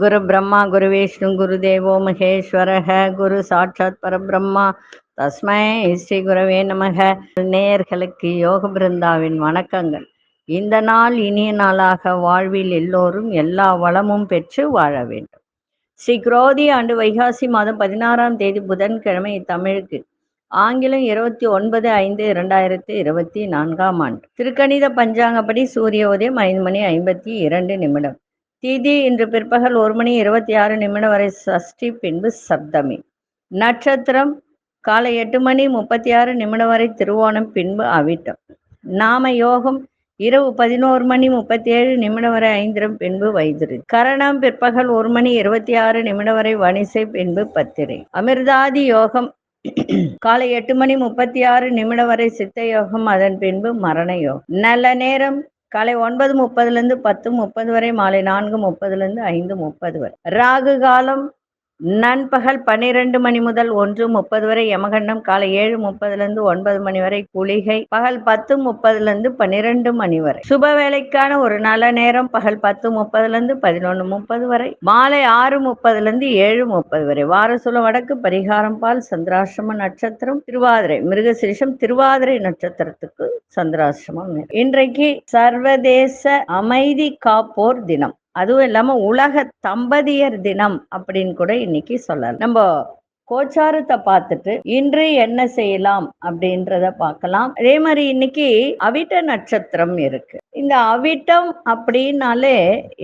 குரு பிரம்மா குரு விஷ்ணு குரு தேவோ மகேஸ்வரக குரு சாட்சாத் பரபிரம்மா தஸ்மை ஸ்ரீ குரவே நமக. நேயர்களுக்கு யோக பிருந்தாவின் வணக்கங்கள். இந்த நாள் இனிய நாளாக வாழ்வில் எல்லோரும் எல்லா வளமும் பெற்று வாழ வேண்டும். ஸ்ரீ குரோதி ஆண்டு வைகாசி மாதம் 16ஆம் தேதி புதன்கிழமை தமிழுக்கு ஆங்கிலம் 29/5/2024 ஆண்டு. திருக்கணித பஞ்சாங்கப்படி சூரிய உதயம் 5:52. திதி இன்று பிற்பகல் 1:26 வரை சஷ்டி, பின்பு சப்தமி. நட்சத்திரம் காலை 8:36 வரை திருவோணம், பின்பு அவிட்டம். நாம யோகம் இரவு 11:37 வரை ஐந்திரம், பின்பு வைதுரி. கரணம் பிற்பகல் 1:26 வரை வணிசை, பின்பு பத்திரை. அமிர்தாதி யோகம் காலை 8:36 வரை சித்த யோகம், அதன் பின்பு மரண யோகம். நல்ல நேரம் காலை 9:30 10:30 வரை, மாலை 4:30 5:30 வரை. ராகு காலம் நண்பகல் 12 மணி முதல் 1:30 வரை. யமகண்டம் காலை 7:30 9 வரை. குளிகை பகல் 10:30 12 மணி வரை. சுப வேலைக்கான ஒரு நல்ல நேரம் பகல் 10:30 11:30 வரை, மாலை 6:30 7:30 வரை. வாரசுல வடக்கு, பரிகாரம் பால். சந்திராசிரம நட்சத்திரம் திருவாதிரை, மிருகசீரிஷம் திருவாதிரை நட்சத்திரத்துக்கு சந்திராசிரமம். இன்றைக்கு சர்வதேச அமைதி காப்போர் தினம், அதுவும் இல்லாம உலக தம்பதியர் தினம் அப்படின்னு கூட இன்னைக்கு சொல்லலாம். நம்ம கோச்சாரத்தை பார்த்துட்டு இன்று என்ன செய்யலாம் அப்படின்றத பார்க்கலாம். அதே மாதிரி இன்னைக்கு அவிட்ட நட்சத்திரம் இருக்கு. இந்த அவிட்டம் அப்படின்னாலே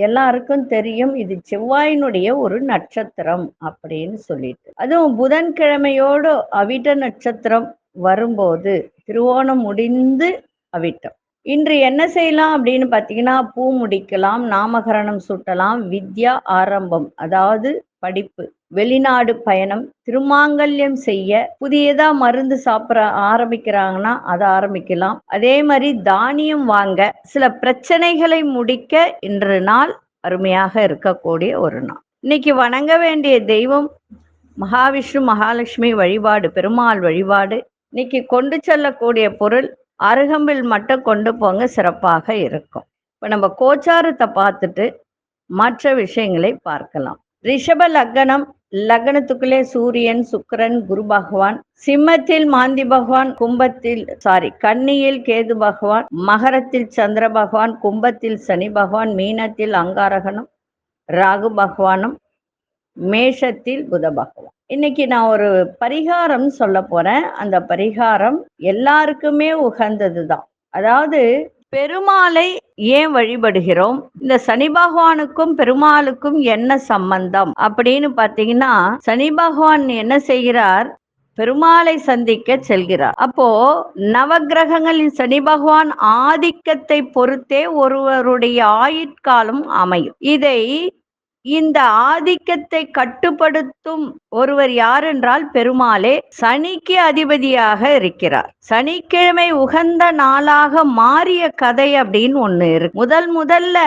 எல்லாருக்கும் தெரியும், இது செவ்வாயினுடைய ஒரு நட்சத்திரம் அப்படின்னு சொல்லிட்டு. அதுவும் புதன்கிழமையோடு அவிட்ட நட்சத்திரம் வரும்போது திருவோணம் முடிந்து அவிட்டம். இன்று என்ன செய்யலாம் அப்படின்னு பார்த்தீங்கன்னா, பூ முடிக்கலாம், நாமகரணம் சூட்டலாம், வித்யா ஆரம்பம் அதாவது படிப்பு, வெளிநாடு பயணம், திருமாங்கல்யம் செய்ய, புதியதா மருந்து சாப்பிட ஆரம்பிக்கிறாங்கன்னா அதை ஆரம்பிக்கலாம். அதே மாதிரி தானியம் வாங்க, சில பிரச்சனைகளை முடிக்க இன்று நாள் அருமையாக இருக்கக்கூடிய ஒரு நாள். இன்னைக்கு வணங்க வேண்டிய தெய்வம் மகாவிஷ்ணு மகாலட்சுமி வழிபாடு, பெருமாள் வழிபாடு. இன்னைக்கு கொண்டு செல்லக்கூடிய பொருள் அருகம்பில் மட்டும் கொண்டு போங்க, சிறப்பாக இருக்கும். இப்போ நம்ம கோச்சாரத்தை பார்த்துட்டு மற்ற விஷயங்களை பார்க்கலாம். ரிஷப லக்னம், லக்னத்துக்குள்ளே சூரியன், சுக்கிரன், குரு பகவான். சிம்மத்தில் மாந்தி பகவான், கன்னியில் கேது பகவான், மகரத்தில் சந்திர பகவான், கும்பத்தில் சனி பகவான், மீனத்தில் அங்காரகனும் ராகு பகவானும், மேஷத்தில் புத பகவான். இன்னைக்கு நான் ஒரு பரிகாரம் சொல்ல போறேன். அந்த பரிகாரம் எல்லாருக்குமே உகந்தது தான். அதாவது பெருமாளை ஏன் வழிபடுகிறோம், இந்த சனி பகவானுக்கும் பெருமாளுக்கும் என்ன சம்பந்தம் அப்படின்னு பார்த்தீங்கன்னா, சனி பகவான் என்ன செய்கிறார், பெருமாளை சந்திக்க செல்கிறார். அப்போ நவகிரகங்களின் சனி பகவான் ஆதிக்கத்தை பொறுத்தே ஒருவருடைய ஆயுட்காலம் அமையும். இந்த ஆதிக்கத்தை கட்டுப்படுத்தும் ஒருவர் யார் என்றால் பெருமாளே. சனிக்கு அதிபதியாக இருக்கிறார். சனிக்கிழமை உகந்த நாளாக மாறிய கதை அப்படின்னு ஒண்ணு இருக்கு. முதல்ல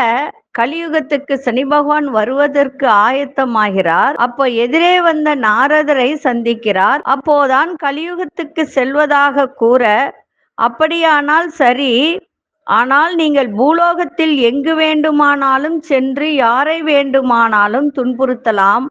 கலியுகத்துக்கு சனி பகவான் வருவதற்கு ஆயத்தமாகிறார். அப்போ எதிரே வந்த நாரதரை சந்திக்கிறார். அப்போதான் கலியுகத்துக்கு செல்வதாக கூற, அப்படியானால் சரி, ஆனால் நீங்கள் பூலோகத்தில் எங்கு வேண்டுமானாலும் சென்று யாரை வேண்டுமானாலும் துன்புறுத்தலாம்,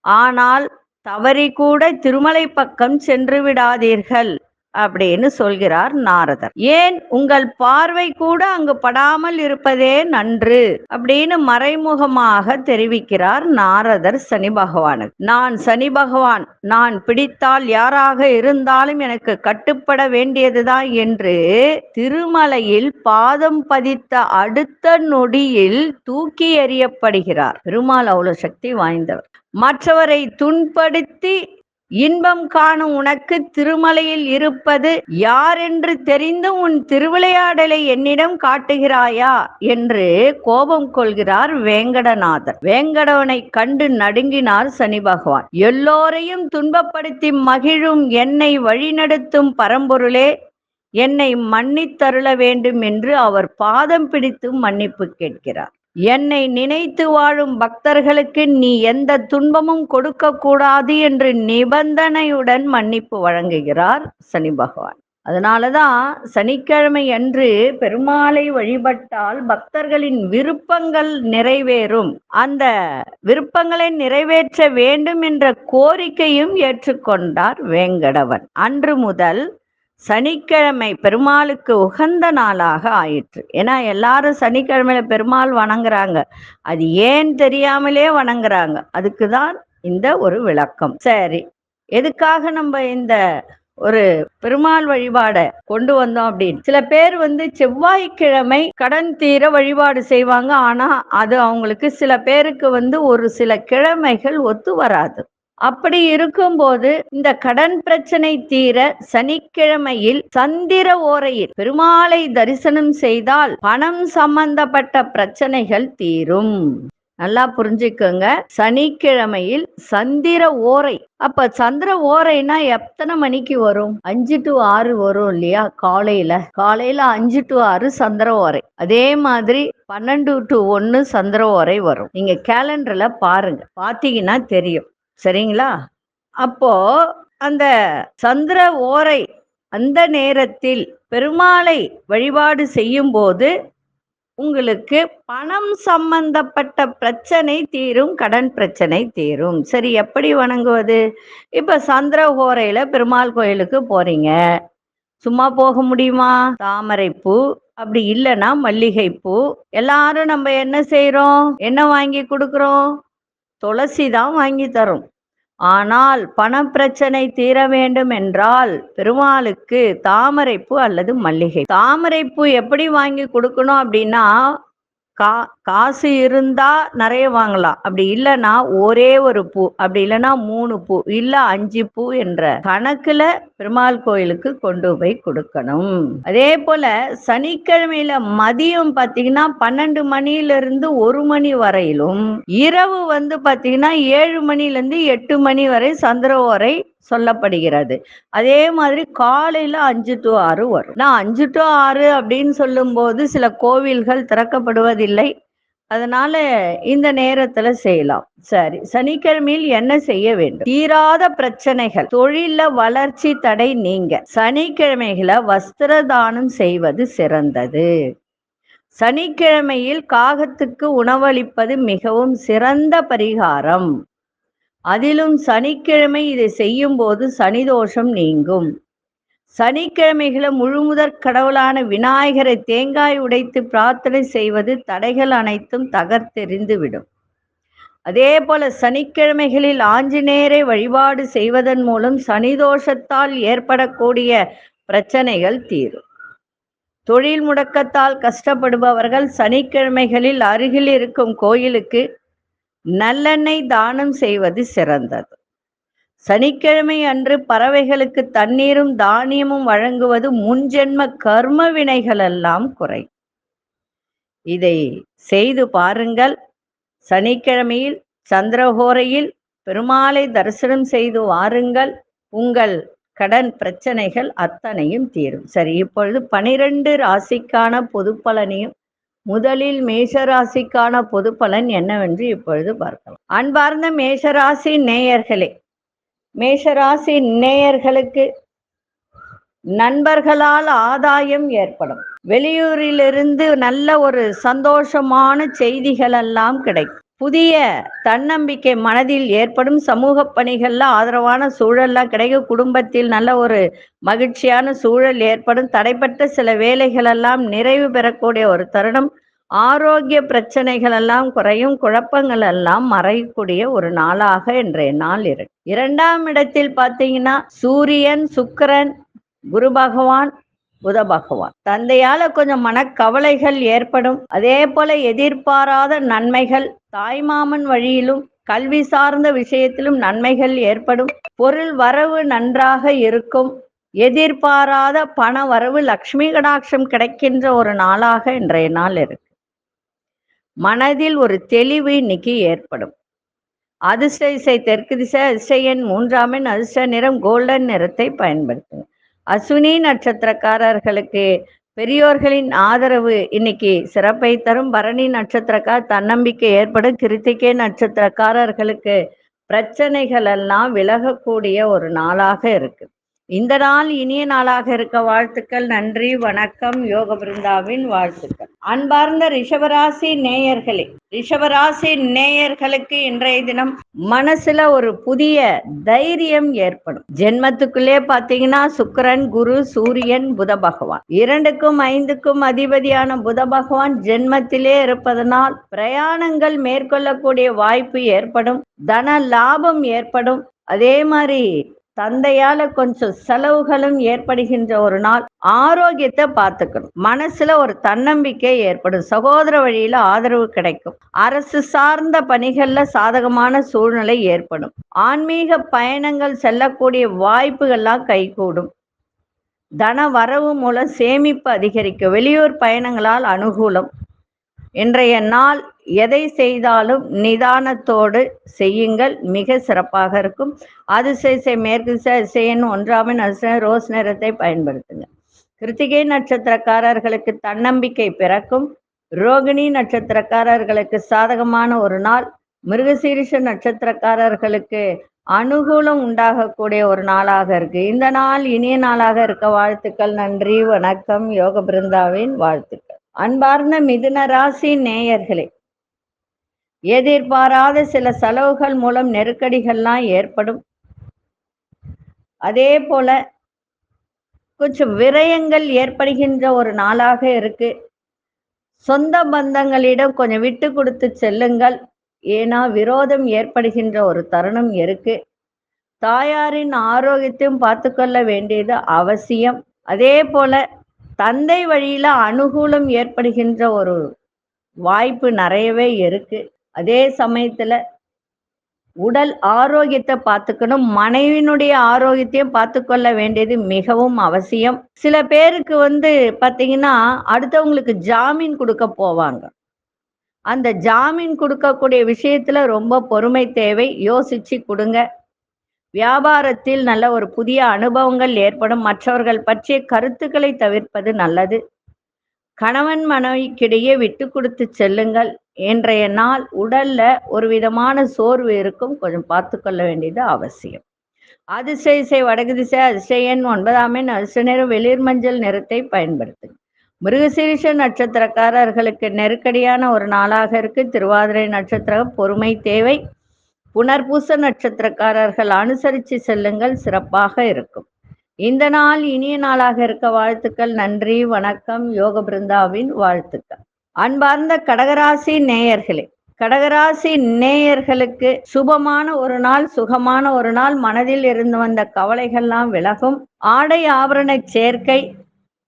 ஆனால் தவறி கூட திருமலை பக்கம் சென்று விடாதீர்கள் அப்படின்னு சொல்கிறார் நாரதர். ஏன், உங்கள் பார்வை கூட அங்கு படாமல் இருப்பதே நன்று அப்படின்னு மறைமுகமாக தெரிவிக்கிறார் நாரதர் சனி பகவானுக்கு. நான் சனி பகவான், நான் பிடித்தால் யாராக இருந்தாலும் எனக்கு கட்டுப்பட வேண்டியதுதான் என்று திருமலையில் பாதம் பதித்த அடுத்த நொடியில் தூக்கி எறியப்படுகிறார். பெருமாள் அவ்வளவு சக்தி வாய்ந்தவர். மற்றவரை துன்படுத்தி இன்பம் காணும் உனக்கு திருமலையில் இருப்பது யார் என்று தெரிந்து உன் திருவிளையாடலை என்னிடம் காட்டுகிறாயா என்று கோபம் கொள்கிறார் வேங்கடநாதர். வேங்கடவனை கண்டு நடுங்கினார் சனி பகவான். எல்லோரையும் துன்பப்படுத்தி மகிழும் என்னை வழிநடத்தும் பரம்பொருளே, என்னை மன்னித்தருள வேண்டும் என்று அவர் பாதம் பிடித்து மன்னிப்பு கேட்கிறார். என்னை நினைத்து வாழும் பக்தர்களுக்கு நீ எந்த துன்பமும் கொடுக்க கூடாது என்று நிபந்தனையுடன் மன்னிப்பு வழங்குகிறார் சனி பகவான். அதனாலதான் சனிக்கிழமை அன்று பெருமாளை வழிபட்டால் பக்தர்களின் விருப்பங்கள் நிறைவேறும். அந்த விருப்பங்களை நிறைவேற்ற வேண்டும் என்ற கோரிக்கையும் ஏற்றுக்கொண்டார் வேங்கடவன். அன்று முதல் சனிக்கிழமை பெருமாளுக்கு உகந்த நாளாக ஆயிற்று. ஏன்னா எல்லாரும் சனிக்கிழமையில பெருமாள் வணங்குறாங்க. அது ஏன் தெரியாமலே வணங்குறாங்க. அதுக்குதான் இந்த ஒரு விளக்கம். சரி, எதுக்காக நம்ம இந்த ஒரு பெருமாள் வழிபாட கொண்டு வந்தோம் அப்படின்னு, சில பேர் செவ்வாய்க்கிழமை கடன் தீர வழிபாடு செய்வாங்க. ஆனா அது அவங்களுக்கு சில பேருக்கு ஒரு சில கிழமைகள் ஒத்து வராது. அப்படி இருக்கும்போது இந்த கடன் பிரச்சனை தீர சனிக்கிழமையில் சந்திர ஓரையில் பெருமாளை தரிசனம் செய்தால் பணம் சம்பந்தப்பட்ட பிரச்சனைகள் தீரும். நல்லா புரிஞ்சுக்கோங்க. சனிக்கிழமையில் சந்திர ஓரை. அப்ப சந்திர ஓரைனா எத்தனை மணிக்கு வரும்? 5 to 6 வரும் இல்லையா? காலையில 5 to 6 சந்திர ஓரை. அதே மாதிரி 12 to 1 சந்திர ஓரை வரும். நீங்க கேலண்டர்ல பாருங்க, பாத்தீங்கன்னா தெரியும். சரிங்களா? அப்போ அந்த சந்திர ஓரை அந்த நேரத்தில் பெருமாளை வழிபாடு செய்யும் போது உங்களுக்கு பணம் சம்பந்தப்பட்ட பிரச்சனை தீரும், கடன் பிரச்சனை தீரும். சரி, எப்படி வணங்குவது? இப்ப சந்திர ஓரையில பெருமாள் கோயிலுக்கு போறீங்க, சும்மா போக முடியுமா? தாமரைப்பூ, அப்படி இல்லைன்னா மல்லிகைப்பூ. எல்லாரும் நம்ம என்ன செய்யறோம்? என்ன வாங்கி கொடுக்குறோம்? துளசி தான் வாங்கி தரும். ஆனால் பண பிரச்சனை தீர வேண்டும் என்றால் பெருமாளுக்கு தாமரைப்பூ அல்லது மல்லிகை. தாமரைப்பூ எப்படி வாங்கி கொடுக்கணும் அப்படின்னா, காசு இருந்தா நிறைய வாங்கலாம். அப்படி இல்லைன்னா ஒரே ஒரு பூ, அப்படி இல்லைன்னா 3 பூ, இல்ல 5 பூ என்ற கணக்குல பெருமாள் கோயிலுக்கு கொண்டு போய் கொடுக்கணும். அதே போல சனிக்கிழமையில மதியம் பாத்தீங்கன்னா 12 மணியிலிருந்து 1 மணி வரையிலும், இரவு பாத்தீங்கன்னா 7 மணிலிருந்து 8 மணி வரை சந்திர ஓரை சொல்லப்படுகிறது. அதே மாதிரி காலையில 5 to 6 வரும். நான் 5 to 6 அப்படின்னு சொல்லும் போது சில கோவில்கள் திறக்கப்படுவதில்லை. அதனால இந்த நேரத்துல செய்யலாம். சரி, சனிக்கிழமையில் என்ன செய்ய வேண்டும்? தீராத பிரச்சனைகள், தொழில வளர்ச்சி தடை நீங்க சனிக்கிழமைகளை வஸ்திர தானம் செய்வது சிறந்தது. சனிக்கிழமையில் காகத்துக்கு உணவளிப்பது மிகவும் சிறந்த பரிகாரம். அதிலும் சனிக்கிழமை இதை செய்யும் போது சனிதோஷம் நீங்கும். சனிக்கிழமைகளை முழுமுதற் கடவுளான விநாயகரை தேங்காய் உடைத்து பிரார்த்தனை செய்வது தடைகள் அனைத்தும் தகர்த்தெறிந்து விடும். அதே போல சனிக்கிழமைகளில் ஆஞ்சநேயரை வழிபாடு செய்வதன் மூலம் சனிதோஷத்தால் ஏற்படக்கூடிய பிரச்சனைகள் தீரும். தொழில் முடக்கத்தால் கஷ்டப்படுபவர்கள் சனிக்கிழமைகளில் அருகில் இருக்கும் கோயிலுக்கு நல்லெண்ணெய் தானம் செய்வது சிறந்தது. சனிக்கிழமை அன்று பறவைகளுக்கு தண்ணீரும் தானியமும் வழங்குவது முன்ஜென்ம கர்ம வினைகள் எல்லாம் குறை. இதை செய்து பாருங்கள். சனிக்கிழமையில் சந்திரஹோரையில் பெருமாளை தரிசனம் செய்து வாருங்கள். உங்கள் கடன் பிரச்சனைகள் அத்தனையும் தீரும். சரி, இப்பொழுது 12 ராசிக்கான பொது பலனையும், முதலில் மேஷராசிக்கான பொது பலன் என்னவென்று இப்பொழுது பார்க்கலாம். அன்பார்ந்த மேஷராசி நேயர்களே, மேஷராசி நேயர்களுக்கு நண்பர்களால் ஆதாயம் ஏற்படும். வெளியூரிலிருந்து நல்ல ஒரு சந்தோஷமான செய்திகள் எல்லாம் கிடைக்கும். புதிய தன்னம்பிக்கை மனதில் ஏற்படும். சமூக பணிகள்ல ஆதரவான சூழல்லாம் கிடைக்கும். குடும்பத்தில் நல்ல ஒரு மகிழ்ச்சியான சூழல் ஏற்படும். தடைப்பட்ட சில வேலைகள் எல்லாம் நிறைவு பெறக்கூடிய ஒரு தருணம். ஆரோக்கிய பிரச்சனைகள் எல்லாம் குறையும். குழப்பங்கள் எல்லாம் மறையக்கூடிய ஒரு நாளாக இன்றைய நாள் இருக்கு. 2ஆம் இடத்தில் பார்த்தீங்கன்னா சூரியன், சுக்கிரன், குரு பகவான், புத பகவான். தந்தையால கொஞ்சம் மனக்கவலைகள் ஏற்படும். அதே போல எதிர்பாராத நன்மைகள், தாய்மாமன் வழியிலும் கல்வி சார்ந்த விஷயத்திலும் நன்மைகள் ஏற்படும். பொருள் வரவு நன்றாக இருக்கும். எதிர்பாராத பண வரவு, லட்சுமி கடாட்சம் கிடைக்கின்ற ஒரு நாளாக இன்றைய நாள் இருக்கு. மனதில் ஒரு தெளிவு இன்னைக்கு ஏற்படும். அதிர்ஷ்ட திசை தெற்கு திசை. அதிர்ஷ்ட எண் 3ஆம் எண். அதிர்ஷ்ட நிறம் கோல்டன் நிறத்தை பயன்படுத்துங்க. அஸ்வினி நட்சத்திரக்காரர்களுக்கு பெரியோர்களின் ஆதரவு இன்னைக்கு சிறப்பை தரும். பரணி நட்சத்திரக்கார் தன்னம்பிக்கை ஏற்படும். கிருத்திகை நட்சத்திரக்காரர்களுக்கு பிரச்சனைகள் எல்லாம் விலகக்கூடிய ஒரு நாளாக இருக்கு. இந்த நாள் இனிய நாளாக இருக்க வாழ்த்துக்கள். நன்றி, வணக்கம். யோக பிருந்தாவின் வாழ்த்துக்கள். அன்பார்ந்த ரிஷபராசி நேயர்களே, ரிஷபராசி நேயர்களுக்கு இன்றைய தினம் மனசுல ஒரு புதிய தைரியம் ஏற்படும். ஜென்மத்துக்குள்ளே பாத்தீங்கன்னா சுக்கிரன், குரு, சூரியன், புத பகவான் 2க்கும் 5க்கும் அதிபதியான புத பகவான் ஜென்மத்திலே இருப்பதனால் பிரயாணங்கள் மேற்கொள்ளக்கூடிய வாய்ப்பு ஏற்படும். தன லாபம் ஏற்படும். அதே மாதிரி தந்தையால கொஞ்சம் செலவுகளும் ஏற்படுகின்ற ஒரு நாள். ஆரோக்கியத்தை பார்த்துக்கணும். மனசுல ஒரு தன்னம்பிக்கை ஏற்படும். சகோதர வழியில ஆதரவு கிடைக்கும். அரசு சார்ந்த பணிகள்ல சாதகமான சூழ்நிலை ஏற்படும். ஆன்மீக பயணங்கள் செல்லக்கூடிய வாய்ப்புகள்லாம் கைகூடும். தன வரவு மூலம் சேமிப்பு அதிகரிக்கும். வெளியூர் பயணங்களால் அனுகூலம். இன்றைய நாள் எதை செய்தாலும் நிதானத்தோடு செய்யுங்கள், மிக சிறப்பாக இருக்கும். அதிசய மேற்கு திசையின் 1ஆம் அதிசயம் ரோஸ் நிறத்தை பயன்படுத்துங்க. கிருத்திகை நட்சத்திரக்காரர்களுக்கு தன்னம்பிக்கை பிறக்கும். ரோகிணி நட்சத்திரக்காரர்களுக்கு சாதகமான ஒரு நாள். மிருகசீரிஷ நட்சத்திரக்காரர்களுக்கு அனுகூலம் உண்டாகக்கூடிய ஒரு நாளாக இருக்கு. இந்த நாள் இனிய நாளாக இருக்க வாழ்த்துக்கள். நன்றி, வணக்கம். யோக பிருந்தாவின் வாழ்த்துக்கள். அன்பார்ந்த மிதுன ராசி நேயர்களே, எதிர்பாராத சில செலவுகள் மூலம் நெருக்கடிகள்லாம் ஏற்படும். அதே போல கொஞ்சம் விரயங்கள் ஏற்படுகின்ற ஒரு நாளாக இருக்கு. சொந்த பந்தங்களிடம் கொஞ்சம் விட்டு கொடுத்து செல்லுங்கள். ஏன்னா விரோதம் ஏற்படுகின்ற ஒரு தருணம் இருக்கு. தாயாரின் ஆரோக்கியத்தையும் பார்த்து கொள்ள வேண்டியது அவசியம். அதே போல தந்தை வழியில அனுகூலம் ஏற்படுகின்ற ஒரு வாய்ப்பு நிறையவே இருக்கு. அதே சமயத்துல உடல் ஆரோக்கியத்தை பார்த்துக்கணும். மனைவியினுடைய ஆரோக்கியத்தையும் பார்த்து கொள்ள வேண்டியது மிகவும் அவசியம். சில பேருக்கு பாத்தீங்கன்னா அடுத்தவங்களுக்கு ஜாமீன் கொடுக்க போவாங்க. அந்த ஜாமீன் கொடுக்கக்கூடிய விஷயத்துல ரொம்ப பொறுமை தேவை. யோசிச்சு கொடுங்க. வியாபாரத்தில் நல்ல ஒரு புதிய அனுபவங்கள் ஏற்படும். மற்றவர்கள் பற்றிய கருத்துக்களை தவிர்ப்பது நல்லது. கணவன் மனைவிக்கிடையே விட்டு கொடுத்து செல்லுங்கள். இன்றைய நாள் உடல்ல ஒரு விதமான சோர்வு இருக்கும். கொஞ்சம் பார்த்து கொள்ள வேண்டியது அவசியம். அதிசய வடக்கு திசை அதிசயன் 9ஆம் எண் அதிர்ஷ்ட நிறம் வெளிர் மஞ்சள் நிறத்தை பயன்படுத்துங்க. மிருகசீரிஷ நட்சத்திரக்காரர்களுக்கு நெருக்கடியான ஒரு நாளாக இருக்கு. திருவாதிரை நட்சத்திரம் பொறுமை தேவை. புனர்பூச நட்சத்திரக்காரர்கள் அனுசரித்து செல்லுங்கள், சிறப்பாக இருக்கும். இந்த நாள் இனிய நாளாக இருக்க வாழ்த்துக்கள். நன்றி, வணக்கம். யோக பிருந்தாவின் வாழ்த்துக்கள். அன்பார்ந்த கடகராசி நேயர்களே, கடகராசி நேயர்களுக்கு சுபமான ஒரு நாள், சுகமான ஒரு நாள். மனதில் இருந்து வந்த கவலைகள்லாம் விலகும். ஆடை ஆபரண சேர்க்கை,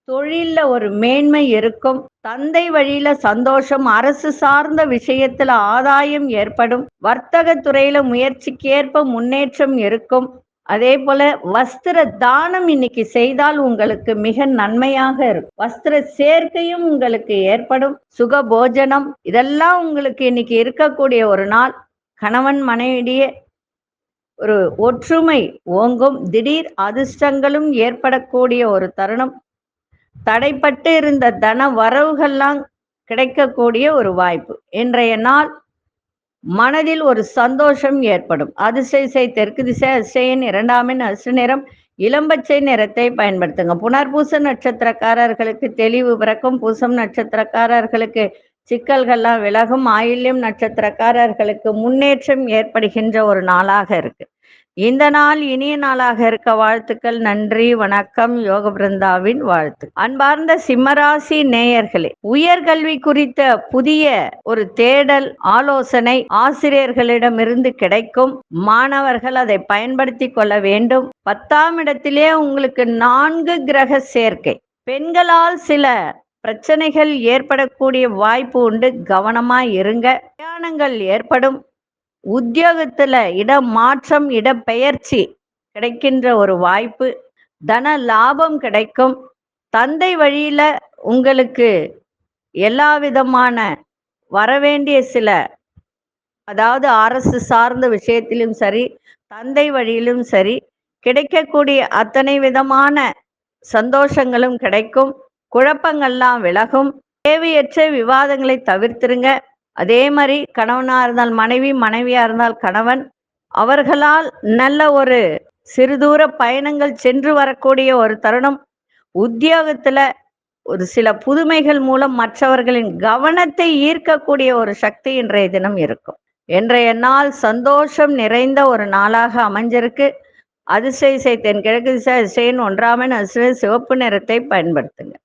தொழில்ல ஒரு மேன்மை இருக்கும். தந்தை வழியில சந்தோஷம். அரசு சார்ந்த விஷயத்துல ஆதாயம் ஏற்படும். வர்த்தக துறையில முயற்சிக்கேற்ப முன்னேற்றம் இருக்கும். அதே போல வஸ்திர தானம் இன்னைக்கு செய்தால் உங்களுக்கு மிக நன்மையாக இருக்கும். வஸ்திர சேர்க்கையும் உங்களுக்கு ஏற்படும். சுக போஜனம் இதெல்லாம் உங்களுக்கு இன்னைக்கு இருக்கக்கூடிய ஒரு நாள். கணவன் மனைவியிடையே ஒரு ஒற்றுமை ஓங்கும். திடீர் அதிர்ஷ்டங்களும் ஏற்படக்கூடிய ஒரு தருணம். தடைப்பட்டு இருந்த தன வரவுகள்லாம் கிடைக்கக்கூடிய ஒரு வாய்ப்பு. இன்றைய நாள் மனதில் ஒரு சந்தோஷம் ஏற்படும். அதிசய தெற்கு திசை அதிசயன் 2ஆம் எண் அதிர்ஷ்ட நிறம் இளம்பச்சை நிறத்தை பயன்படுத்துங்க. புனர்பூச நட்சத்திரக்காரர்களுக்கு தெளிவு பிறக்கும். பூசம் நட்சத்திரக்காரர்களுக்கு சிக்கல்கள்லாம் விலகும். ஆயில்யம் நட்சத்திரக்காரர்களுக்கு முன்னேற்றம் ஏற்படுகின்ற ஒரு நாளாக இருக்கு. இந்த நாள் இனிய நாளாக இருக்க வாழ்த்துக்கள். நன்றி, வணக்கம். யோக பிருந்தாவின் வாழ்த்து. அன்பார்ந்த சிம்மராசி நேயர்களே, உயர்கல்வி குறித்த புதிய ஒரு தேடல் ஆலோசனை ஆசிரியர்களிடமிருந்து கிடைக்கும். மாணவர்கள் அதை பயன்படுத்தி கொள்ள வேண்டும். 10ஆம் இடத்திலே உங்களுக்கு 4 கிரக சேர்க்கை. பெண்களால் சில பிரச்சனைகள் ஏற்படக்கூடிய வாய்ப்பு உண்டு. கவனமா இருங்க. பிரயாணங்கள் ஏற்படும். உத்தியோகத்துல இடமாற்றம், இடப்பெயர்ச்சி கிடைக்கின்ற ஒரு வாய்ப்பு. தன லாபம் கிடைக்கும். தந்தை வழியில உங்களுக்கு எல்லா விதமான வரவேண்டிய சில, அதாவது அரசு சார்ந்த விஷயத்திலும் சரி, தந்தை வழியிலும் சரி, கிடைக்கக்கூடிய அத்தனை விதமான சந்தோஷங்களும் கிடைக்கும். குழப்பங்கள்லாம் விலகும். தேவையற்ற விவாதங்களை தவிர்த்திருங்க. அதே மாதிரி கணவனா இருந்தால் மனைவி, மனைவியா இருந்தால் கணவன், அவர்களால் நல்ல ஒரு சிறுதூர பயணங்கள் சென்று வரக்கூடிய ஒரு தருணம். உத்தியோகத்துல ஒரு சில புதுமைகள் மூலம் மற்றவர்களின் கவனத்தை ஈர்க்கக்கூடிய ஒரு சக்தி இன்றைய தினம் இருக்கும். இன்றைய நாள் சந்தோஷம் நிறைந்த ஒரு நாளாக அமைஞ்சிருக்கு. அதிசய தென்கிழக்கு திசை அதிசயன் 1ஆம் எண் அதிசய சிவப்பு நிறத்தை பயன்படுத்துங்க.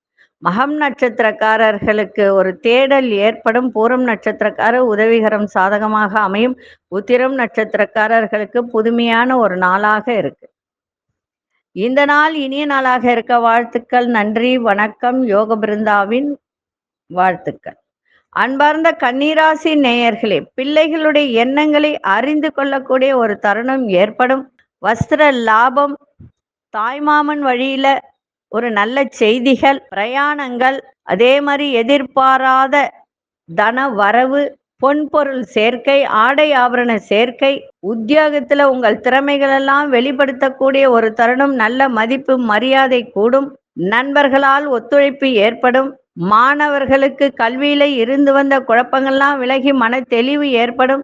மகம் நட்சத்திரக்காரர்களுக்கு ஒரு தேடல் ஏற்படும். பூரம் நட்சத்திரக்காரர் உதவிகரம் சாதகமாக அமையும். உத்திரம் நட்சத்திரக்காரர்களுக்கு புதுமையான ஒரு நாளாக இருக்கு. இந்த நாள் இனிய நாளாக இருக்க வாழ்த்துக்கள். நன்றி, வணக்கம். யோக பிருந்தாவின் வாழ்த்துக்கள். அன்பார்ந்த கன்னிராசி நேயர்களே, பிள்ளைகளுடைய எண்ணங்களை அறிந்து கொள்ளக்கூடிய ஒரு தருணம் ஏற்படும். வஸ்திர லாபம், தாய்மாமன் வழியில ஒரு நல்ல செய்திகள், பிரயாணங்கள், அதே மாதிரி எதிர்பாராத தன வரவு, பொன்பொருள் சேர்க்கை, ஆடை ஆபரண சேர்க்கை, உத்தியோகத்துல உங்கள் திறமைகள் எல்லாம் வெளிப்படுத்தக்கூடிய ஒரு தருணம். நல்ல மதிப்பு மரியாதை கூடும். நண்பர்களால் ஒத்துழைப்பு ஏற்படும். மாணவர்களுக்கு கல்வியில இருந்து வந்த குழப்பங்கள்லாம் விலகி மன தெளிவு ஏற்படும்.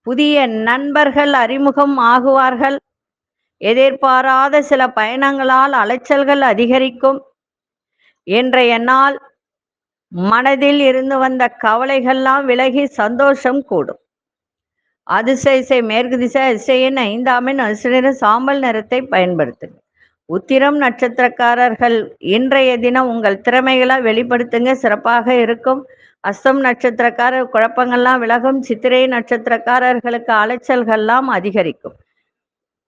புதிய நண்பர்கள் அறிமுகம் ஆகுவார்கள். எதிர்பாராத சில பயணங்களால் அலைச்சல்கள் அதிகரிக்கும். இன்றைய நாள் மனதில் இருந்து வந்த கவலைகள்லாம் விலகி சந்தோஷம் கூடும். அதிசய மேற்கு திசை அதிசயன் 5ஆம் எண் அதிசய சாம்பல் நிறத்தை பயன்படுத்துங்க. உத்திரம் நட்சத்திரக்காரர்கள் இன்றைய தினம் உங்கள் திறமைகளை வெளிப்படுத்துங்க, சிறப்பாக இருக்கும். அஸ்தம் நட்சத்திரக்காரர் குழப்பங்கள்லாம் விலகும். சித்திரை நட்சத்திரக்காரர்களுக்கு அலைச்சல்கள்லாம் அதிகரிக்கும்.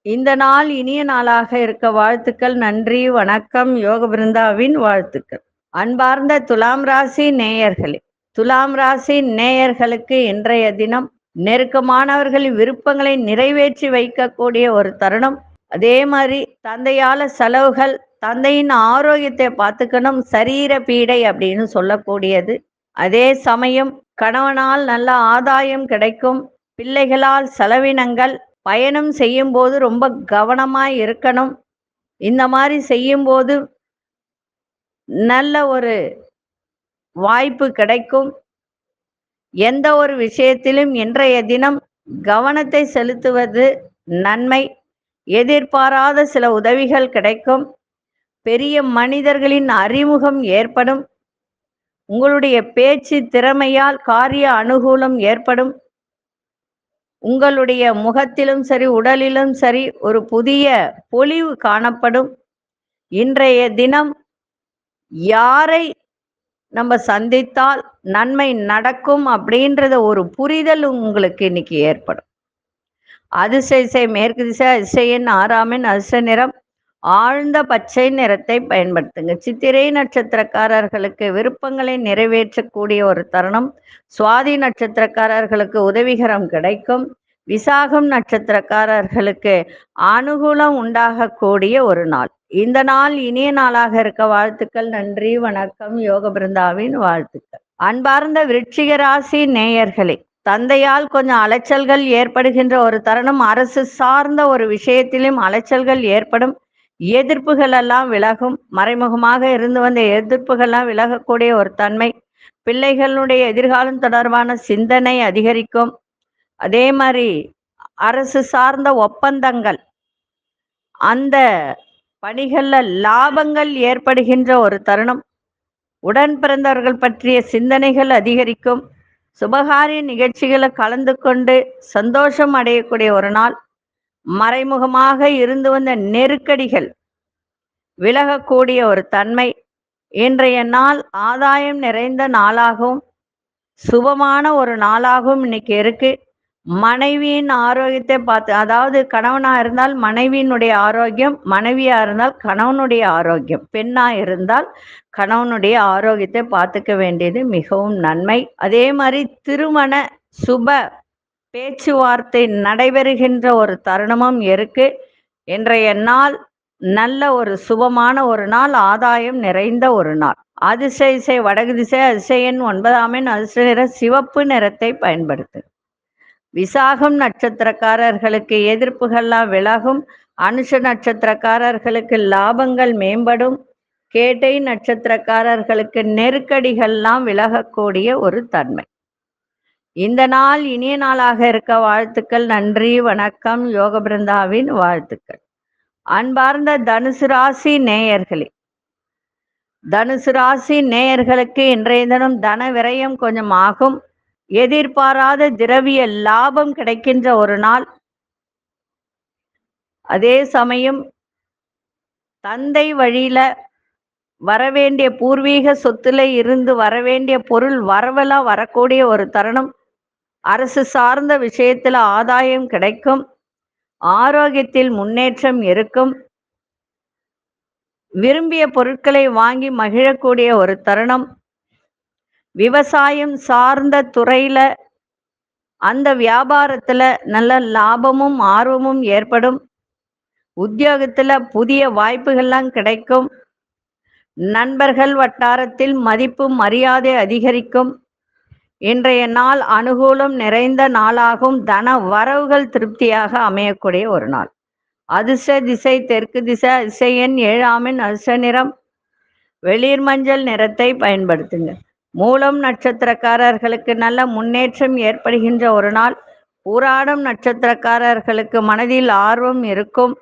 இந்த நாள் இனிய நாளாக இருக்க வாழ்த்துக்கள். நன்றி, வணக்கம். யோக பிருந்தாவின் வாழ்த்துக்கள். அன்பார்ந்த துலாம் ராசி நேயர்களே, துலாம் ராசி நேயர்களுக்கு இன்றைய தினம் நெருக்கமானவர்களின் விருப்பங்களை நிறைவேற்றி வைக்கக்கூடிய ஒரு தருணம். அதே மாதிரி தந்தையால செலவுகள், தந்தையின் ஆரோக்கியத்தை பார்த்துக்கணும். சரீர பீடை அப்படின்னு சொல்லக்கூடியது. அதே சமயம் கணவனால் நல்ல ஆதாயம் கிடைக்கும். பிள்ளைகளால் செலவினங்கள், பயணம் செய்யும் போது ரொம்ப கவனமாய் இருக்கணும். இந்த மாதிரி செய்யும் போது நல்ல ஒரு வாய்ப்பு கிடைக்கும். எந்த ஒரு விஷயத்திலும் இன்றைய தினம் கவனத்தை செலுத்துவது நன்மை. எதிர்பாராத சில உதவிகள் கிடைக்கும். பெரிய மனிதர்களின் அறிமுகம் ஏற்படும். உங்களுடைய பேச்சு திறமையால் காரிய அனுகூலம் ஏற்படும். உங்களுடைய முகத்திலும் சரி உடலிலும் சரி ஒரு புதிய பொலிவு காணப்படும். இன்றைய தினம் யாரை நம்ம சந்தித்தால் நன்மை நடக்கும் அப்படின்றத ஒரு புரிதல் உங்களுக்கு இன்னைக்கு ஏற்படும். அதிசய மேற்கு திசை அதிசயன் 6ஆம் எண் அதிர்ஷ்ட நிறம் ஆழ்ந்த பச்சை நிறத்தை பயன்படுத்துங்க. சித்திரை நட்சத்திரக்காரர்களுக்கு விருப்பங்களை நிறைவேற்றக்கூடிய ஒரு தருணம். சுவாதி நட்சத்திரக்காரர்களுக்கு உதவிகரம் கிடைக்கும். விசாகம் நட்சத்திரக்காரர்களுக்கு அனுகூலம் உண்டாகக்கூடிய ஒரு நாள். இந்த நாள் இனிய நாளாக இருக்க வாழ்த்துக்கள். நன்றி, வணக்கம். யோக பிருந்தாவின் வாழ்த்துக்கள். அன்பார்ந்த விருச்சிக ராசி நேயர்களே, தந்தையால் கொஞ்சம் அலைச்சல்கள் ஏற்படுகின்ற ஒரு தருணம். அரசு சார்ந்த ஒரு விஷயத்திலும் அலைச்சல்கள் ஏற்படும். எதிர்ப்புகள் எல்லாம் விலகும். மறைமுகமாக இருந்து வந்த எதிர்ப்புகள்லாம் விலகக்கூடிய ஒரு தன்மை. பிள்ளைகளுடைய எதிர்காலம் தொடர்பான சிந்தனை அதிகரிக்கும். அதே மாதிரி அரசு சார்ந்த ஒப்பந்தங்கள், அந்த பணிகள்ல லாபங்கள் ஏற்படுகின்ற ஒரு தருணம். உடன் பிறந்தவர்கள் பற்றிய சிந்தனைகள் அதிகரிக்கும். சுபகாரிய நிகழ்ச்சிகளை கலந்து கொண்டு சந்தோஷம் அடையக்கூடிய ஒரு நாள். மறைமுகமாக இருந்து வந்த நெருக்கடிகள் விலகக்கூடிய ஒரு தன்மை. இன்றைய நாள் ஆதாயம் நிறைந்த நாளாகவும் சுபமான ஒரு நாளாகவும் இன்னைக்கு இருக்கு. மனைவியின் ஆரோக்கியத்தை பார்த்து, அதாவது கணவனா இருந்தால் மனைவியினுடைய ஆரோக்கியம், மனைவியா இருந்தால் கணவனுடைய ஆரோக்கியம், பெண்ணா இருந்தால் கணவனுடைய ஆரோக்கியத்தை பார்த்துக்க வேண்டியது மிகவும் நன்மை. அதே மாதிரி திருமண சுப பேச்சுவார்த்தை நடைபெறுகின்ற ஒரு தருணமும் இருக்கு. இன்றைய நாள் நல்ல ஒரு சுபமான ஒரு நாள், ஆதாயம் நிறைந்த ஒரு நாள். அதிசய வடகு திசை அதிசயன் 9ஆம் எண் அதிர்ஷ்ட நிற சிவப்பு நிறத்தை பயன்படுத்து. விசாகம் நட்சத்திரக்காரர்களுக்கு எதிர்ப்புகள்லாம் விலகும். அனுஷ நட்சத்திரக்காரர்களுக்கு லாபங்கள் மேம்படும். கேட்டை நட்சத்திரக்காரர்களுக்கு நெருக்கடிகள்லாம் விலகக்கூடிய ஒரு தன்மை. இந்த நாள் இனிய நாளாக இருக்க வாழ்த்துக்கள். நன்றி, வணக்கம். யோக பிருந்தாவின் வாழ்த்துக்கள். அன்பார்ந்த தனுசு ராசி நேயர்களே, தனுசு ராசி நேயர்களுக்கு இன்றைய தினம் தன விரயம் கொஞ்சம் ஆகும். எதிர்பாராத திரவிய லாபம் கிடைக்கின்ற ஒரு நாள். அதே சமயம் தந்தை வழியில வரவேண்டிய பூர்வீக சொத்துல இருந்து வரவேண்டிய பொருள் வரவலா வரக்கூடிய ஒரு தருணம். அரசு சார்ந்த விஷயத்துல ஆதாயம் கிடைக்கும். ஆரோக்கியத்தில் முன்னேற்றம் இருக்கும். விரும்பிய பொருட்களை வாங்கி மகிழக்கூடிய ஒரு தருணம். விவசாயம் சார்ந்த துறையில அந்த வியாபாரத்துல நல்ல லாபமும் ஆர்வமும் ஏற்படும். உத்தியோகத்துல புதிய வாய்ப்புகள்லாம் கிடைக்கும். நண்பர்கள் வட்டாரத்தில் மதிப்பு மரியாதை அதிகரிக்கும். இன்றைய நாள் அனுகூலம் நிறைந்த நாளாகும். தன வரவுகள் திருப்தியாக அமையக்கூடிய ஒரு நாள். அதிர்ஷ்ட திசை தெற்கு திசை. அதிர்ஷ்ட எண் 7 அதிர்ஷ்ட நிறம் வெளிர் மஞ்சள் நிறத்தை பயன்படுத்துங்க. மூலம் நட்சத்திரக்காரர்களுக்கு நல்ல முன்னேற்றம் ஏற்படுகின்ற ஒரு நாள். பூராடம் நட்சத்திரக்காரர்களுக்கு மனதில் ஆர்வம் இருக்கும்.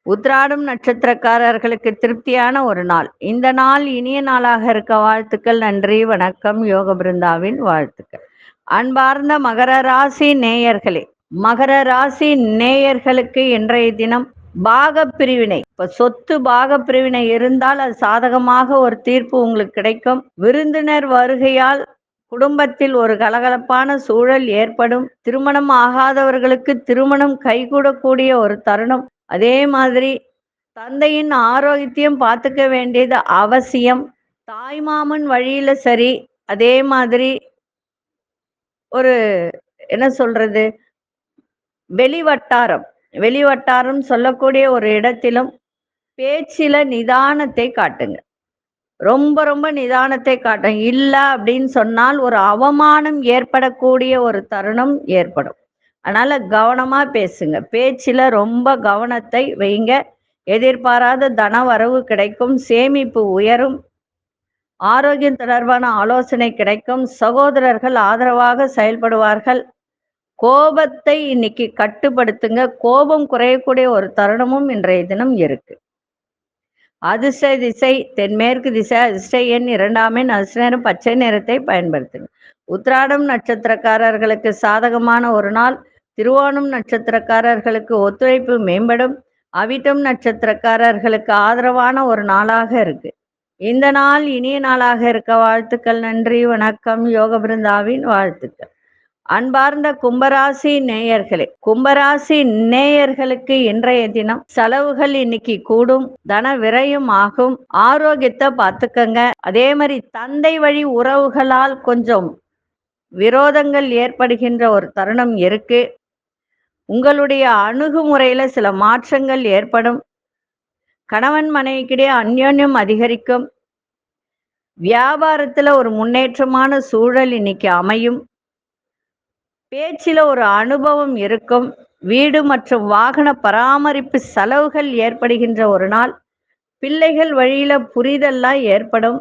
உத்திராடம் நட்சத்திரக்காரர்களுக்கு திருப்தியான ஒரு நாள். இந்த நாள் இனிய நாளாக இருக்க வாழ்த்துக்கள். நன்றி, வணக்கம். யோக பிருந்தாவின் வாழ்த்துக்கள். அன்பார்ந்த மகர ராசி நேயர்களே, மகர ராசி நேயர்களுக்கு இன்றைய தினம் பாகப்பிரிவினை, இப்ப சொத்து பாகப்பிரிவினை இருந்தால் அது சாதகமாக ஒரு தீர்ப்பு உங்களுக்கு கிடைக்கும். விருந்தினர் வருகையால் குடும்பத்தில் ஒரு கலகலப்பான சூழல் ஏற்படும். திருமணம் ஆகாதவர்களுக்கு திருமணம் கைகூடக்கூடிய ஒரு தருணம். அதே மாதிரி தந்தையின் ஆரோக்கியத்தையும் பார்த்துக்க வேண்டியது அவசியம். தாய்மாமன் வழியில சரி, அதே மாதிரி ஒரு என்ன சொல்றது, வெளிவட்டாரம் சொல்லக்கூடிய ஒரு இடத்திலும் பேச்சில நிதானத்தை காட்டுங்க. ரொம்ப ரொம்ப நிதானத்தை காட்டுங்க. இல்ல அப்படின்னு சொன்னால் ஒரு அவமானம் ஏற்படக்கூடிய ஒரு தருணம் ஏற்படும். அதனால கவனமா பேசுங்க. பேச்சில ரொம்ப கவனத்தை வைங்க. எதிர்பாராத தன வரவு கிடைக்கும். சேமிப்பு உயரும். ஆரோக்கியம் தொடர்பான ஆலோசனை கிடைக்கும். சகோதரர்கள் ஆதரவாக செயல்படுவார்கள். கோபத்தை இன்னைக்கு கட்டுப்படுத்துங்க. கோபம் குறையக்கூடிய ஒரு தருணமும் இன்றைய தினம் இருக்கு. அதிர்ஷ்ட திசை தென்மேற்கு திசை. அதிர்ஷ்ட எண் 2 அதிர்ஷ்ட நிறம் பச்சை நிறத்தை பயன்படுத்துங்க. உத்திராடம் நட்சத்திரக்காரர்களுக்கு சாதகமான ஒரு நாள். திருவோணம் நட்சத்திரக்காரர்களுக்கு ஒத்துழைப்பு மேம்படும். அவிட்டம் நட்சத்திரக்காரர்களுக்கு ஆதரவான ஒரு நாளாக இருக்கு. இந்த நாள் இனிய நாளாக இருக்க வாழ்த்துக்கள். நன்றி, வணக்கம். யோக பிருந்தாவின் வாழ்த்துக்கள். அன்பார்ந்த கும்பராசி நேயர்களே, கும்பராசி நேயர்களுக்கு இன்றைய தினம் செலவுகள் இன்னைக்கு கூடும். தன விரயம் ஆகும். ஆரோக்கியத்தை பார்த்துக்கங்க. அதே மாதிரி தந்தை வழி உறவுகளால் கொஞ்சம் விரோதங்கள் ஏற்படுகின்ற ஒரு தருணம் இருக்கு. உங்களுடைய அணுகுமுறையில சில மாற்றங்கள் ஏற்படும். கணவன் மனைவிக்கிடையே அந்யோன்யம் அதிகரிக்கும். வியாபாரத்துல ஒரு முன்னேற்றமான சூழல் இன்னைக்கு அமையும். பேச்சில ஒரு அனுபவம் இருக்கும். வீடு மற்றும் வாகன பராமரிப்பு செலவுகள் ஏற்படுகின்ற ஒரு நாள். பிள்ளைகள் வழியில புரிதல்லாம் ஏற்படும்.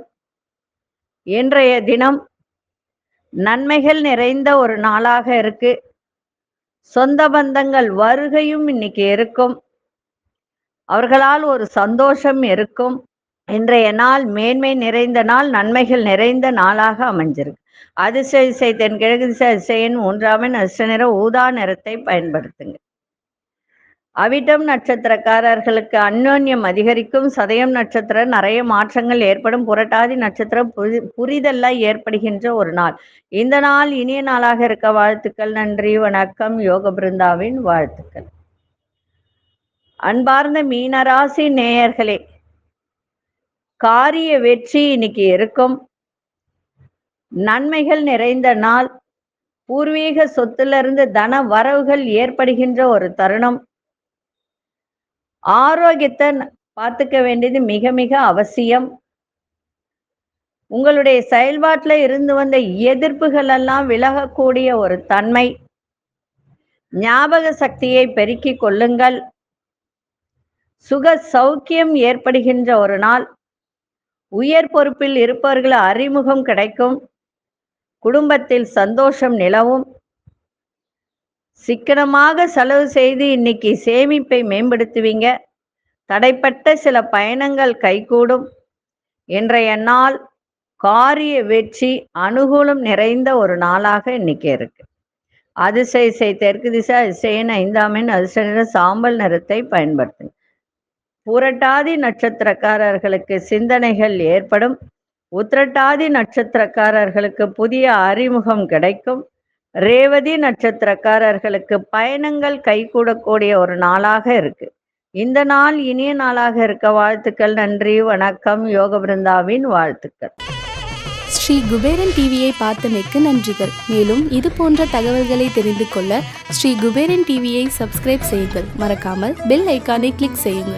இன்றைய தினம் நன்மைகள் நிறைந்த ஒரு நாளாக இருக்கு. சொந்த பந்தங்கள் வருகையும் இன்னைக்கு இருக்கும். அவர்களால் ஒரு சந்தோஷம் இருக்கும். இன்றைய நாள் மேன்மை நிறைந்த நாள். நன்மைகள் நிறைந்த நாளாக அமைஞ்சிருக்கு. அதிர்ஷ்ட திசை தென்கிழக்கு திசை. அதிர்ஷ்ட எண் 3 அதிர்ஷ்ட நிறம் ஊதா நிறத்தை பயன்படுத்துங்க. அவிட்டம் நட்சத்திரக்காரர்களுக்கு அந்யோன்யம் அதிகரிக்கும். சதயம் நட்சத்திரம் நிறைய மாற்றங்கள் ஏற்படும். புரட்டாதி நட்சத்திரம் புரிதெல்லாம் ஏற்படுகின்ற ஒரு நாள். இந்த நாள் இனிய நாளாக இருக்க வாழ்த்துக்கள். நன்றி, வணக்கம். யோக பிருந்தாவின் வாழ்த்துக்கள். அன்பார்ந்த மீனராசி நேயர்களே, காரிய வெற்றி இன்னைக்கு இருக்கும். நன்மைகள் நிறைந்த நாள். பூர்வீக சொத்திலிருந்து தன வரவுகள் ஏற்படுகின்ற ஒரு தருணம். ஆரோக்கியத்தை பார்த்துக்க வேண்டியது மிக மிக அவசியம். உங்களுடைய செயல்பாட்டில் இருந்து வந்த எதிர்ப்புகள் எல்லாம் விலகக்கூடிய ஒரு தன்மை. ஞாபக சக்தியை பெருக்கிக் கொள்ளுங்கள். சுக சௌக்கியம் ஏற்படுகின்ற ஒரு நாள். உயர் பொறுப்பில் இருப்பவர்கள் அறிமுகம் கிடைக்கும். குடும்பத்தில் சந்தோஷம் நிலவும். சிக்கனமாக செலவு செய்து இன்னைக்கு சேமிப்பை மேம்படுத்துவீங்க. தடைப்பட்ட சில பயணங்கள் கைகூடும். இன்றைய நாள் காரிய வெற்றி அனுகூலம் நிறைந்த ஒரு நாளாக இன்னைக்கு இருக்கு. அதிசய தெற்கு திசை, அதிசயன் 5ஆம் எண், அதிர்ஷ்ட நிறம் சாம்பல் நிறத்தை பயன்படுத்துங்க. புரட்டாதி நட்சத்திரக்காரர்களுக்கு சிந்தனைகள் ஏற்படும். உத்திரட்டாதி நட்சத்திரக்காரர்களுக்கு புதிய அறிமுகம் கிடைக்கும். ரேவதி நட்சத்திரக்காரர்களுக்கு பயணங்கள் கைகூடக்கூடிய ஒரு நாளாக இருக்கு. இந்த நாள் இனிய நாளாக இருக்க வாழ்த்துக்கள். நன்றி, வணக்கம். யோக பிருந்தாவின் வாழ்த்துக்கள். ஸ்ரீ குபேரன் டிவியை பார்த்தமைக்கு நன்றிகள். மேலும் இது போன்ற தகவல்களை தெரிந்து கொள்ள ஸ்ரீ குபேரன் டிவியை சப்ஸ்கிரைப் செய்யுங்கள். மறக்காமல் பெல் ஐக்கானை கிளிக் செய்யுங்கள்.